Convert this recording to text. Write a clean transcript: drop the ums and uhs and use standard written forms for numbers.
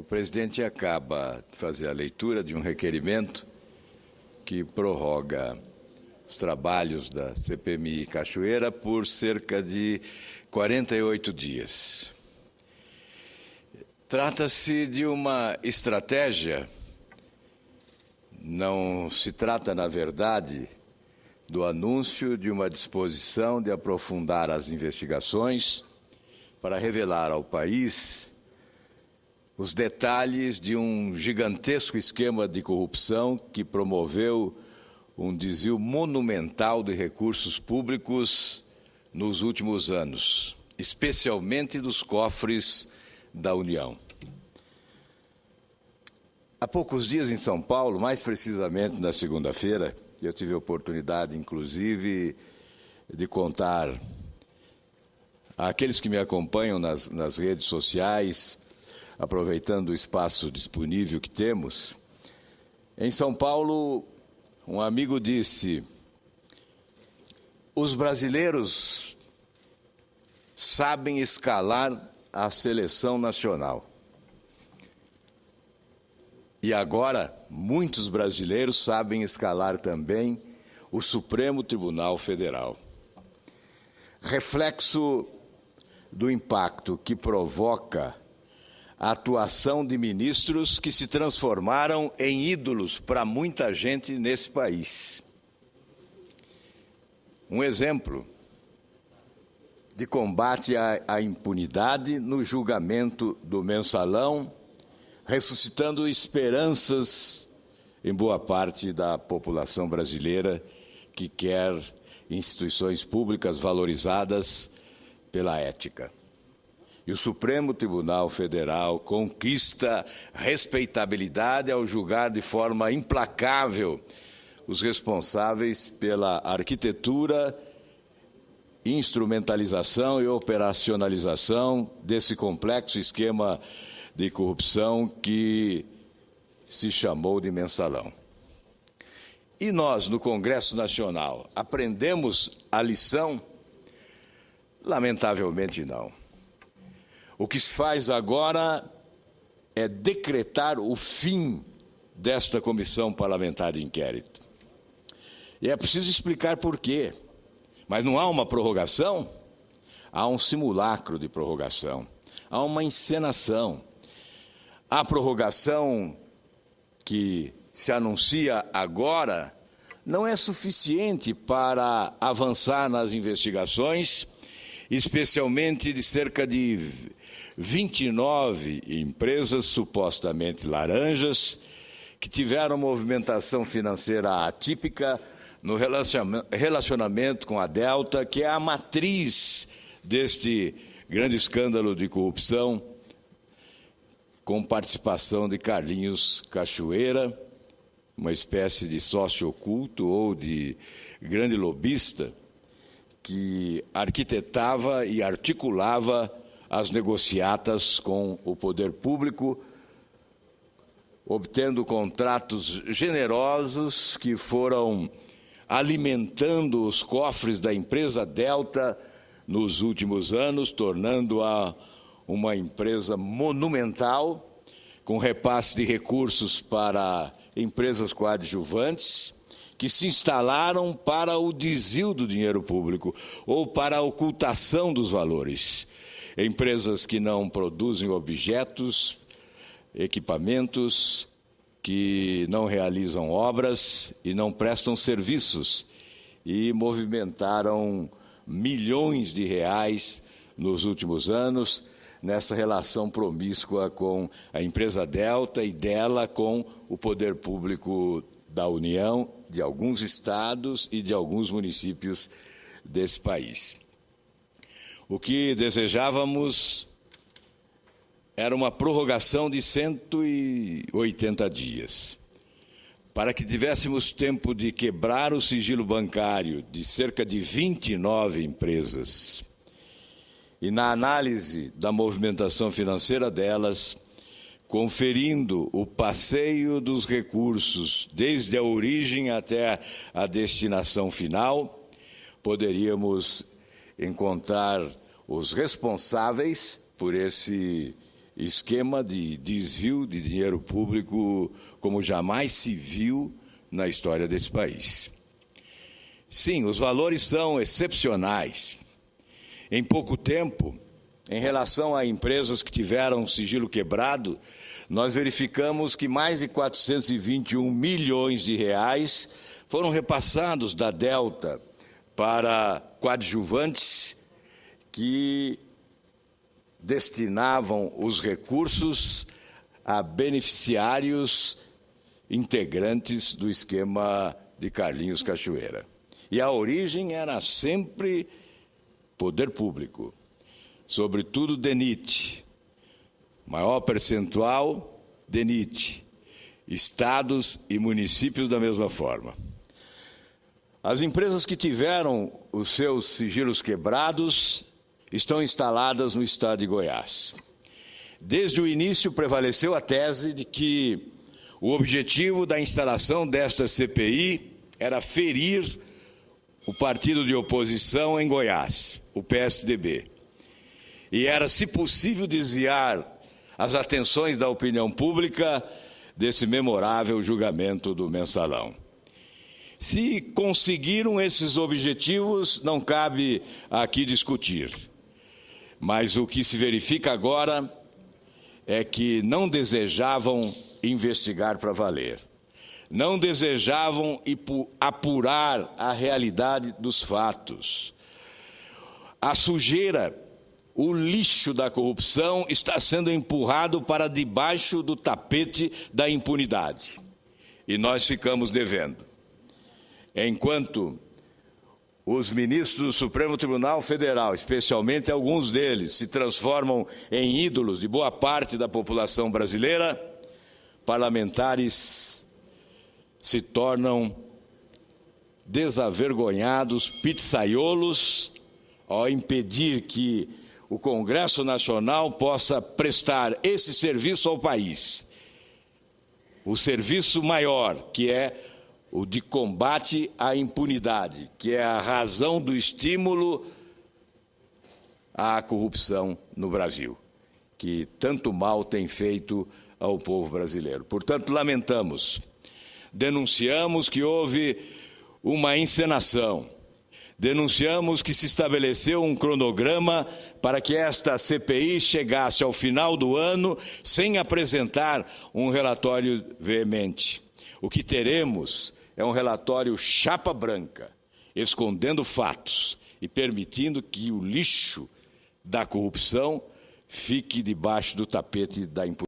presidente acaba de fazer a leitura de um requerimento que prorroga os trabalhos da CPMI Cachoeira por cerca de 48 dias. Trata-se de uma estratégia, não se trata, na verdade, do anúncio de uma disposição de aprofundar as investigações para revelar ao país os detalhes de um gigantesco esquema de corrupção que promoveu um desvio monumental de recursos públicos nos últimos anos, especialmente dos cofres da União. Há poucos dias em São Paulo, mais precisamente na segunda-feira, eu tive a oportunidade, inclusive, de contar àqueles que me acompanham nas redes sociais, aproveitando o espaço disponível que temos. Em São Paulo, um amigo disse: os brasileiros sabem escalar a seleção nacional. E agora, muitos brasileiros sabem escalar também o Supremo Tribunal Federal. Reflexo do impacto que provoca a atuação de ministros que se transformaram em ídolos para muita gente nesse país. Um exemplo de combate à impunidade no julgamento do Mensalão, ressuscitando esperanças em boa parte da população brasileira que quer instituições públicas valorizadas pela ética. E o Supremo Tribunal Federal conquista respeitabilidade ao julgar de forma implacável os responsáveis pela arquitetura, instrumentalização e operacionalização desse complexo esquema de corrupção que se chamou de Mensalão. E nós, no Congresso Nacional, aprendemos a lição? Lamentavelmente não. O que se faz agora é decretar o fim desta comissão parlamentar de inquérito. E é preciso explicar por quê. Mas não há uma prorrogação? Há um simulacro de prorrogação. Há uma encenação. A prorrogação que se anuncia agora não é suficiente para avançar nas investigações, especialmente de cerca de 29 empresas supostamente laranjas que tiveram movimentação financeira atípica no relacionamento com a Delta, que é a matriz deste grande escândalo de corrupção, com participação de Carlinhos Cachoeira, uma espécie de sócio oculto ou de grande lobista que arquitetava e articulava as negociatas com o poder público, obtendo contratos generosos que foram alimentando os cofres da empresa Delta nos últimos anos, tornando-a uma empresa monumental, com repasse de recursos para empresas coadjuvantes, que se instalaram para o desvio do dinheiro público ou para a ocultação dos valores. Empresas que não produzem objetos, equipamentos, que não realizam obras e não prestam serviços, e movimentaram milhões de reais nos últimos anos nessa relação promíscua com a empresa Delta e dela com o poder público da União, de alguns estados e de alguns municípios desse país. O que desejávamos era uma prorrogação de 180 dias, para que tivéssemos tempo de quebrar o sigilo bancário de cerca de 29 empresas e, na análise da movimentação financeira delas, conferindo o passeio dos recursos desde a origem até a destinação final, poderíamos encontrar os responsáveis por esse esquema de desvio de dinheiro público como jamais se viu na história desse país. Sim, os valores são excepcionais. Em pouco tempo, em relação a empresas que tiveram sigilo quebrado, nós verificamos que mais de 421 milhões de reais foram repassados da Delta para coadjuvantes que destinavam os recursos a beneficiários integrantes do esquema de Carlinhos Cachoeira. E a origem era sempre poder público, sobretudo DENIT, maior percentual DENIT, estados e municípios da mesma forma. As empresas que tiveram os seus sigilos quebrados estão instaladas no estado de Goiás. Desde o início prevaleceu a tese de que o objetivo da instalação desta CPI era ferir o partido de oposição em Goiás, o PSDB. E era, se possível, desviar as atenções da opinião pública desse memorável julgamento do Mensalão. Se conseguiram esses objetivos, não cabe aqui discutir. Mas o que se verifica agora é que não desejavam investigar para valer. Não desejavam apurar a realidade dos fatos. A sujeira, o lixo da corrupção está sendo empurrado para debaixo do tapete da impunidade. E nós ficamos devendo. Enquanto os ministros do Supremo Tribunal Federal, especialmente alguns deles, se transformam em ídolos de boa parte da população brasileira, parlamentares se tornam desavergonhados, pizzaiolos, ao impedir que o Congresso Nacional possa prestar esse serviço ao país. O serviço maior, que é o de combate à impunidade, que é a razão do estímulo à corrupção no Brasil, que tanto mal tem feito ao povo brasileiro. Portanto, lamentamos, denunciamos que houve uma encenação, denunciamos que se estabeleceu um cronograma para que esta CPI chegasse ao final do ano sem apresentar um relatório veemente. O que teremos é um relatório chapa branca, escondendo fatos e permitindo que o lixo da corrupção fique debaixo do tapete da impunidade.